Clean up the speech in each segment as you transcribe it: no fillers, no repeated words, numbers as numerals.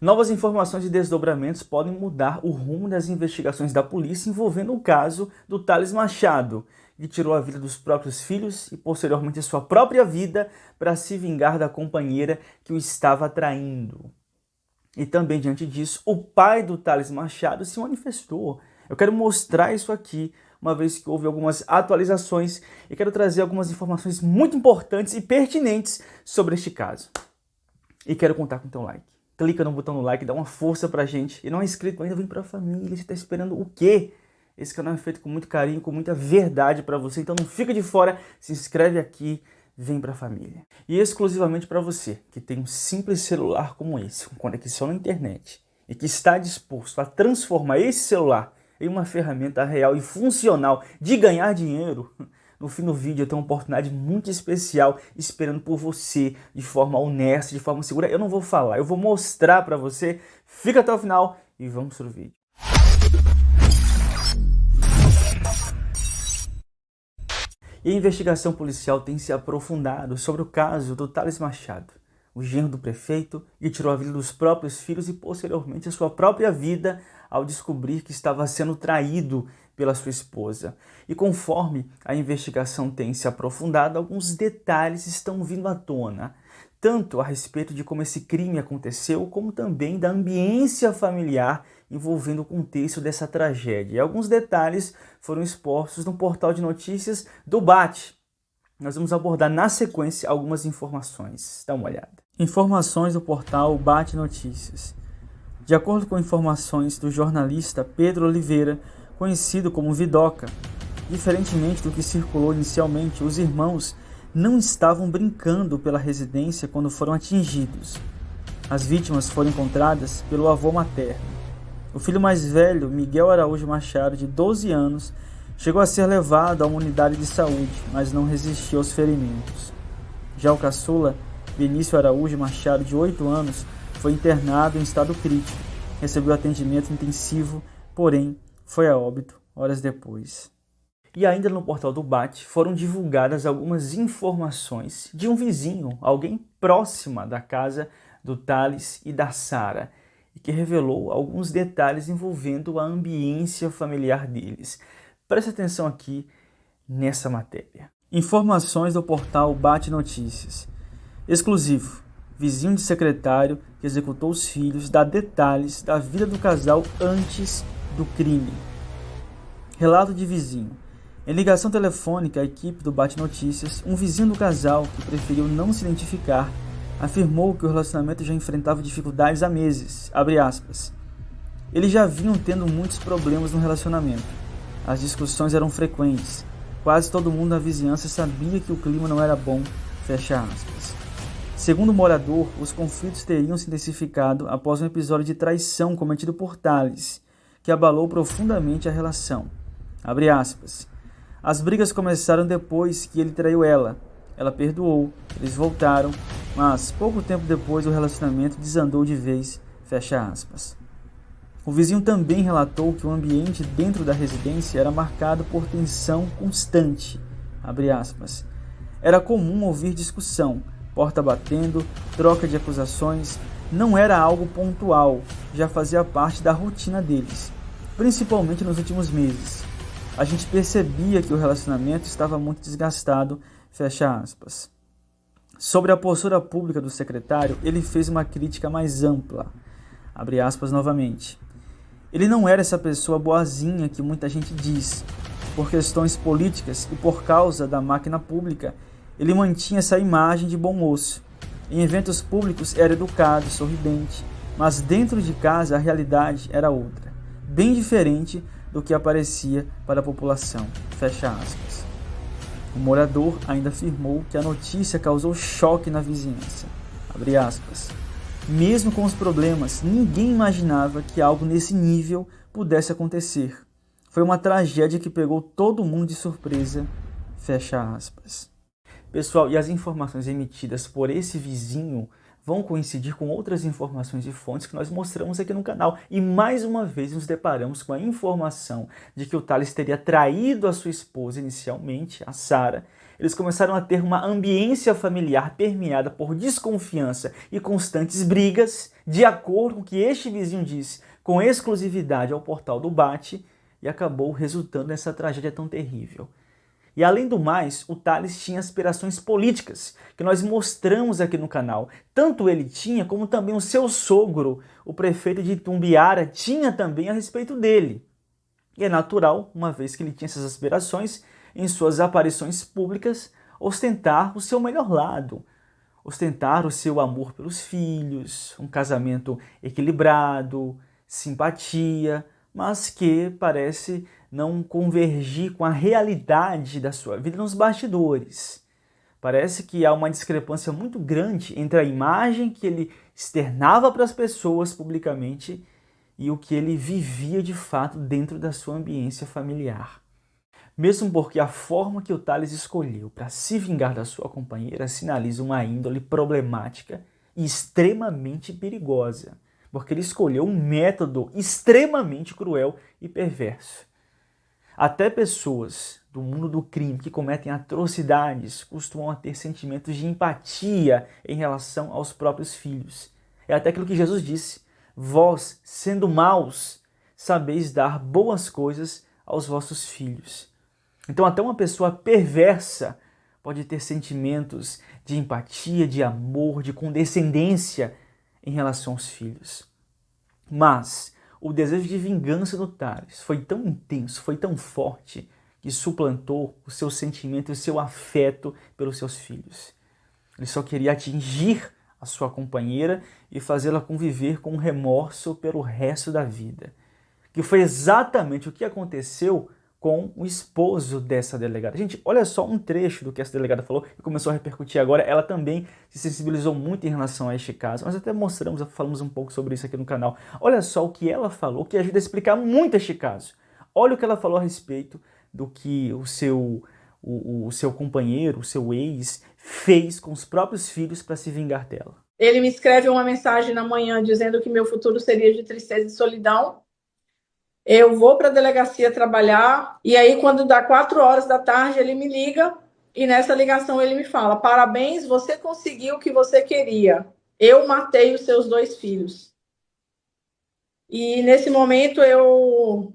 Novas informações e desdobramentos podem mudar o rumo das investigações da polícia envolvendo o caso do Thales Machado, que tirou a vida dos próprios filhos e posteriormente a sua própria vida para se vingar da companheira que o estava traindo. E também, diante disso, o pai do Thales Machado se manifestou. Eu quero mostrar isso aqui, uma vez que houve algumas atualizações, e quero trazer algumas informações muito importantes e pertinentes sobre este caso. E quero contar com o teu like. Clica no botão do like, dá uma força pra gente. E não é inscrito ainda, vem pra família. Você tá esperando o quê? Esse canal é feito com muito carinho, com muita verdade pra você. Então não fica de fora, se inscreve aqui, vem pra família. E exclusivamente pra você, que tem um simples celular como esse, com conexão na internet, e que está disposto a transformar esse celular em uma ferramenta real e funcional de ganhar dinheiro. No fim do vídeo eu tenho uma oportunidade muito especial esperando por você, de forma honesta, de forma segura. Eu não vou falar, eu vou mostrar para você. Fica até o final e vamos pro vídeo. E a investigação policial tem se aprofundado sobre o caso do Thales Machado, o genro do prefeito, que tirou a vida dos próprios filhos e posteriormente a sua própria vida ao descobrir que estava sendo traído pela sua esposa. E conforme a investigação tem se aprofundado, alguns detalhes estão vindo à tona, tanto a respeito de como esse crime aconteceu, como também da ambiência familiar envolvendo o contexto dessa tragédia. E alguns detalhes foram expostos no portal de notícias do BAT. Nós vamos abordar na sequência algumas informações. Dá uma olhada. Informações do portal BAT Notícias. De acordo com informações do jornalista Pedro Oliveira, conhecido como Vidoca, diferentemente do que circulou inicialmente, os irmãos não estavam brincando pela residência quando foram atingidos. As vítimas foram encontradas pelo avô materno. O filho mais velho, Miguel Araújo Machado, de 12 anos, chegou a ser levado a uma unidade de saúde, mas não resistiu aos ferimentos. Já o caçula, Benício Araújo Machado, de 8 anos, foi internado em estado crítico, recebeu atendimento intensivo, porém foi a óbito horas depois. E ainda no portal do BAT foram divulgadas algumas informações de um vizinho, alguém próxima da casa do Thales e da Sara, e que revelou alguns detalhes envolvendo a ambiência familiar deles. Preste atenção aqui nessa matéria. Informações do portal BAT Notícias. Exclusivo. Vizinho de secretário que executou os filhos dá detalhes da vida do casal antes do crime. Relato de vizinho. Em ligação telefônica à equipe do BAT Notícias, um vizinho do casal, que preferiu não se identificar, afirmou que o relacionamento já enfrentava dificuldades há meses. Abre aspas. Eles já vinham tendo muitos problemas no relacionamento. As discussões eram frequentes. Quase todo mundo na vizinhança sabia que o clima não era bom. Fecha aspas. Segundo o morador, os conflitos teriam se intensificado após um episódio de traição cometido por Thales, que abalou profundamente a relação. Abre aspas. As brigas começaram depois que ele traiu ela. Ela perdoou, eles voltaram, mas pouco tempo depois o relacionamento desandou de vez. Fecha aspas. O vizinho também relatou que o ambiente dentro da residência era marcado por tensão constante. Abre aspas. Era comum ouvir discussão, porta batendo, troca de acusações. Não era algo pontual, já fazia parte da rotina deles, principalmente nos últimos meses. A gente percebia que o relacionamento estava muito desgastado. Fecha aspas. Sobre a postura pública do secretário, ele fez uma crítica mais ampla. Abre aspas novamente. Ele não era essa pessoa boazinha que muita gente diz. Por questões políticas e por causa da máquina pública, ele mantinha essa imagem de bom moço. Em eventos públicos era educado, sorridente, mas dentro de casa a realidade era outra, bem diferente do que aparecia para a população. Fecha aspas. O morador ainda afirmou que a notícia causou choque na vizinhança. Abre aspas. Mesmo com os problemas, ninguém imaginava que algo nesse nível pudesse acontecer. Foi uma tragédia que pegou todo mundo de surpresa. Fecha aspas. Pessoal, e as informações emitidas por esse vizinho vão coincidir com outras informações e fontes que nós mostramos aqui no canal. E mais uma vez nos deparamos com a informação de que o Thales teria traído a sua esposa inicialmente, a Sara. Eles começaram a ter uma ambiência familiar permeada por desconfiança e constantes brigas, de acordo com o que este vizinho disse, com exclusividade ao portal do Bate, e acabou resultando nessa tragédia tão terrível. E além do mais, o Thales tinha aspirações políticas, que nós mostramos aqui no canal. Tanto ele tinha, como também o seu sogro, o prefeito de Itumbiara, tinha também a respeito dele. E é natural, uma vez que ele tinha essas aspirações, em suas aparições públicas, ostentar o seu melhor lado, ostentar o seu amor pelos filhos, um casamento equilibrado, simpatia, mas que parece não convergir com a realidade da sua vida nos bastidores. Parece que há uma discrepância muito grande entre a imagem que ele externava para as pessoas publicamente e o que ele vivia de fato dentro da sua ambiência familiar. Mesmo porque a forma que o Thales escolheu para se vingar da sua companheira sinaliza uma índole problemática e extremamente perigosa, porque ele escolheu um método extremamente cruel e perverso. Até pessoas do mundo do crime que cometem atrocidades costumam ter sentimentos de empatia em relação aos próprios filhos. É até aquilo que Jesus disse: vós, sendo maus, sabeis dar boas coisas aos vossos filhos. Então até uma pessoa perversa pode ter sentimentos de empatia, de amor, de condescendência em relação aos filhos. Mas o desejo de vingança do Thales foi tão intenso, foi tão forte, que suplantou o seu sentimento e o seu afeto pelos seus filhos. Ele só queria atingir a sua companheira e fazê-la conviver com remorso pelo resto da vida. Que foi exatamente o que aconteceu com o esposo dessa delegada. Gente, olha só um trecho do que essa delegada falou e começou a repercutir agora. Ela também se sensibilizou muito em relação a este caso. Nós até falamos um pouco sobre isso aqui no canal. Olha só o que ela falou, que ajuda a explicar muito este caso. Olha o que ela falou a respeito do que o seu companheiro, o seu ex, fez com os próprios filhos para se vingar dela. Ele me escreve uma mensagem na manhã dizendo que meu futuro seria de tristeza e solidão. Eu vou para a delegacia trabalhar e aí quando dá 4 horas da tarde ele me liga e nessa ligação ele me fala: parabéns, você conseguiu o que você queria. Eu matei os seus 2 filhos. E nesse momento eu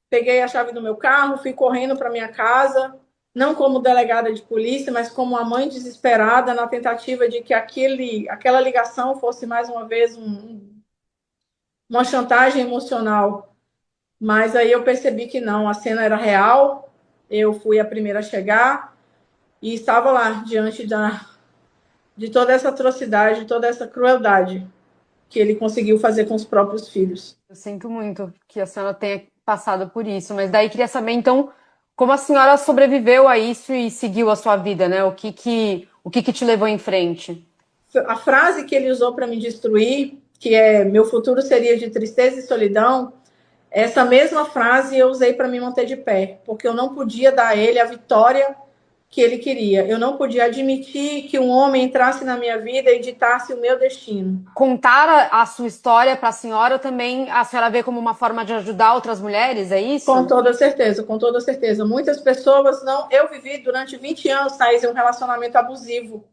peguei a chave do meu carro, fui correndo para minha casa, não como delegada de polícia, mas como uma mãe desesperada na tentativa de que aquela ligação fosse mais uma vez uma chantagem emocional. Mas aí eu percebi que não, a cena era real, eu fui a primeira a chegar e estava lá diante de toda essa atrocidade, toda essa crueldade que ele conseguiu fazer com os próprios filhos. Eu sinto muito que a senhora tenha passado por isso, mas daí queria saber então como a senhora sobreviveu a isso e seguiu a sua vida, né? O que te levou em frente? A frase que ele usou para me destruir, que é meu futuro seria de tristeza e solidão, essa mesma frase eu usei para me manter de pé, porque eu não podia dar a ele a vitória que ele queria. Eu não podia admitir que um homem entrasse na minha vida e ditasse o meu destino. Contar a sua história para a senhora também, a senhora vê como uma forma de ajudar outras mulheres, é isso? Com toda certeza, com toda certeza. Muitas pessoas não... Eu vivi durante 20 anos, Thaís, em um relacionamento abusivo.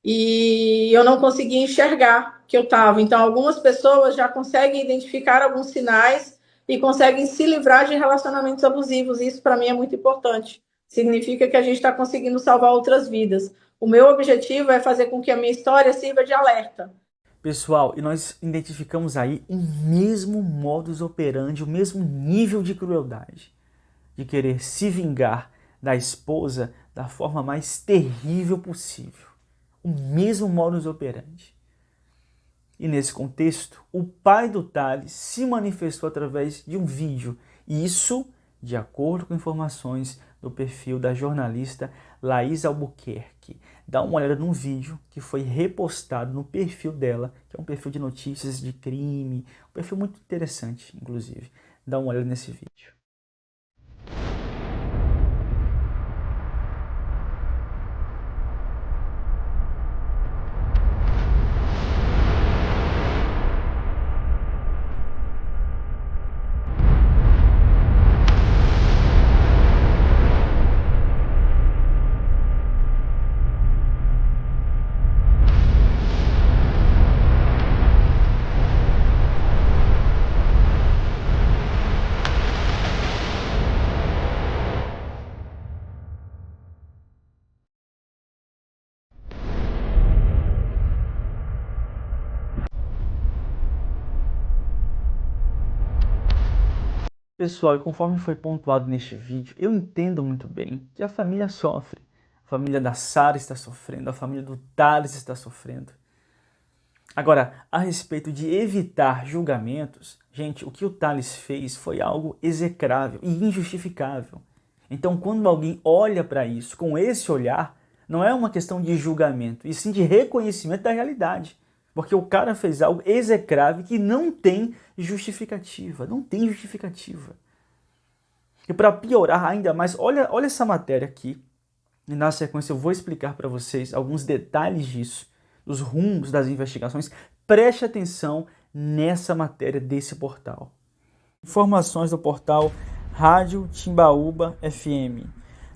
E eu não conseguia enxergar que eu estava. Então, algumas pessoas já conseguem identificar alguns sinais e conseguem se livrar de relacionamentos abusivos. Isso, para mim, é muito importante. Significa que a gente está conseguindo salvar outras vidas. O meu objetivo é fazer com que a minha história sirva de alerta. Pessoal, e nós identificamos aí o mesmo modus operandi, o mesmo nível de crueldade, de querer se vingar da esposa da forma mais terrível possível. O mesmo modus operandi. E nesse contexto, o pai do Thales se manifestou através de um vídeo. Isso de acordo com informações do perfil da jornalista Laís Albuquerque. Dá uma olhada no vídeo que foi repostado no perfil dela, que é um perfil de notícias de crime, um perfil muito interessante, inclusive. Dá uma olhada nesse vídeo. Pessoal, e conforme foi pontuado neste vídeo, eu entendo muito bem que a família sofre. A família da Sara está sofrendo, a família do Thales está sofrendo. Agora, a respeito de evitar julgamentos, gente, o que o Thales fez foi algo execrável e injustificável. Então, quando alguém olha para isso com esse olhar, não é uma questão de julgamento, e sim de reconhecimento da realidade. Porque o cara fez algo execrável que não tem justificativa, não tem justificativa. E para piorar ainda mais, olha essa matéria aqui, e na sequência eu vou explicar para vocês alguns detalhes disso, os rumos das investigações. Preste atenção nessa matéria desse portal. Informações do portal Rádio Timbaúba FM.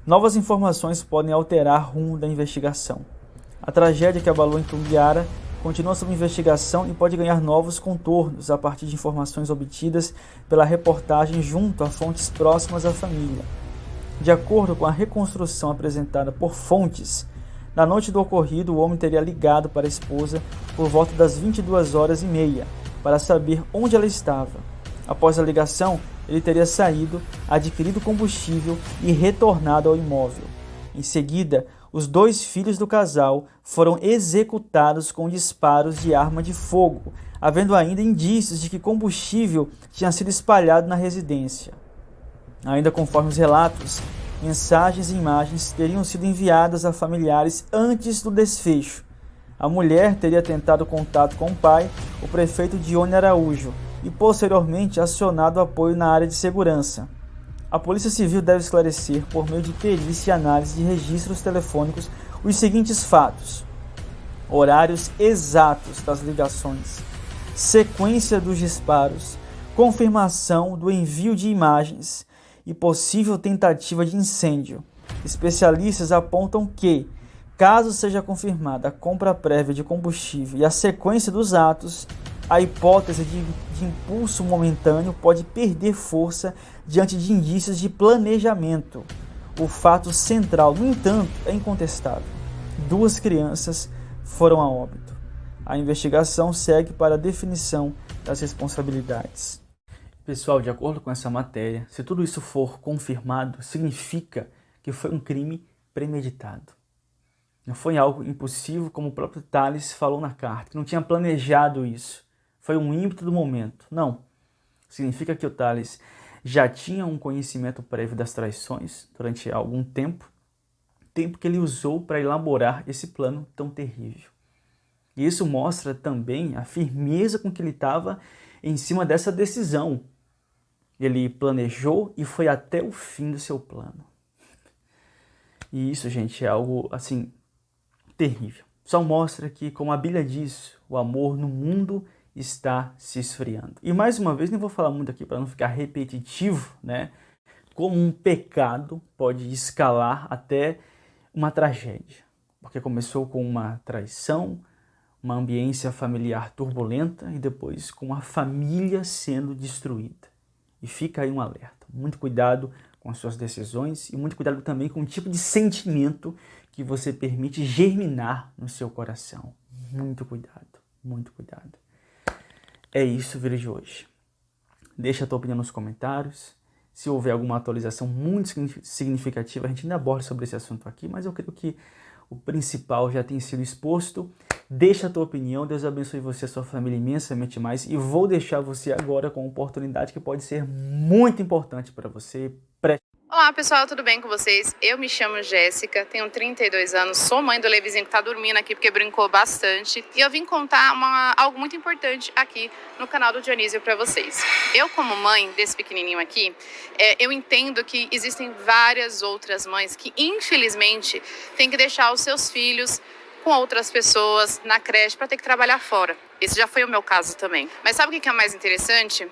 Novas informações podem alterar o rumo da investigação. A tragédia que abalou em Tumbiara continua sob investigação e pode ganhar novos contornos a partir de informações obtidas pela reportagem junto a fontes próximas à família. De acordo com a reconstrução apresentada por fontes, na noite do ocorrido, o homem teria ligado para a esposa por volta das 22h30 para saber onde ela estava. Após a ligação, ele teria saído, adquirido combustível e retornado ao imóvel. Em seguida, os 2 filhos do casal foram executados com disparos de arma de fogo, havendo ainda indícios de que combustível tinha sido espalhado na residência. Ainda conforme os relatos, mensagens e imagens teriam sido enviadas a familiares antes do desfecho. A mulher teria tentado contato com o pai, o prefeito Dione Araújo, e posteriormente acionado apoio na área de segurança. A Polícia Civil deve esclarecer, por meio de perícia e análise de registros telefônicos, os seguintes fatos: horários exatos das ligações, sequência dos disparos, confirmação do envio de imagens e possível tentativa de incêndio. Especialistas apontam que, caso seja confirmada a compra prévia de combustível e a sequência dos atos, a hipótese de impulso momentâneo pode perder força diante de indícios de planejamento. O fato central, no entanto, é incontestável: 2 crianças foram a óbito. A investigação segue para a definição das responsabilidades. Pessoal, de acordo com essa matéria, se tudo isso for confirmado, significa que foi um crime premeditado. Não foi algo impulsivo, como o próprio Thales falou na carta, que não tinha planejado isso. Foi um ímpeto do momento. Não. Significa que o Thales já tinha um conhecimento prévio das traições durante algum tempo que ele usou para elaborar esse plano tão terrível. E isso mostra também a firmeza com que ele estava em cima dessa decisão. Ele planejou e foi até o fim do seu plano. E isso, gente, é algo, assim, terrível. Só mostra que, como a Bíblia diz, o amor no mundo está se esfriando. E mais uma vez, nem vou falar muito aqui para não ficar repetitivo, né? Como um pecado pode escalar até uma tragédia. Porque começou com uma traição, uma ambiência familiar turbulenta e depois com a família sendo destruída. E fica aí um alerta. Muito cuidado com as suas decisões e muito cuidado também com o tipo de sentimento que você permite germinar no seu coração. Muito cuidado, muito cuidado. É isso o vídeo de hoje. Deixa a tua opinião nos comentários. Se houver alguma atualização muito significativa, a gente ainda aborda sobre esse assunto aqui, mas eu creio que o principal já tem sido exposto. Deixa a tua opinião, Deus abençoe você e a sua família imensamente mais. E vou deixar você agora com uma oportunidade que pode ser muito importante para você. Olá pessoal, tudo bem com vocês? Eu me chamo Jéssica, tenho 32 anos, sou mãe do Levizinho que tá dormindo aqui porque brincou bastante. E eu vim contar algo muito importante aqui no canal do Dionísio para vocês. Eu, como mãe desse pequenininho aqui, eu entendo que existem várias outras mães que infelizmente têm que deixar os seus filhos com outras pessoas na creche para ter que trabalhar fora. Esse já foi o meu caso também. Mas sabe o que é mais interessante?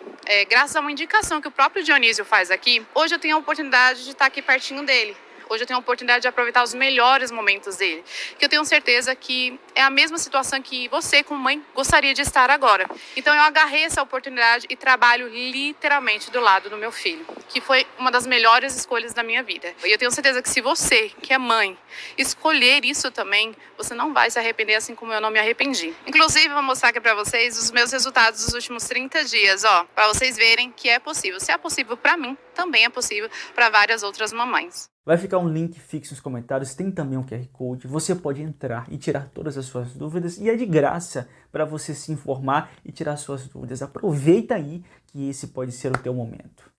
Graças a uma indicação que o próprio Dionísio faz aqui, hoje eu tenho a oportunidade de estar aqui pertinho dele. Hoje eu tenho a oportunidade de aproveitar os melhores momentos dele, que eu tenho certeza que é a mesma situação que você, como mãe, gostaria de estar agora. Então eu agarrei essa oportunidade e trabalho literalmente do lado do meu filho, que foi uma das melhores escolhas da minha vida. E eu tenho certeza que se você, que é mãe, escolher isso também, você não vai se arrepender assim como eu não me arrependi. Inclusive, vou mostrar aqui pra vocês os meus resultados dos últimos 30 dias, ó, pra vocês verem que é possível. Se é possível pra mim, também é possível pra várias outras mamães. Vai ficar um link fixo nos comentários, tem também um QR Code, você pode entrar e tirar todas as suas dúvidas e é de graça para você se informar e tirar suas dúvidas. Aproveita aí que esse pode ser o teu momento.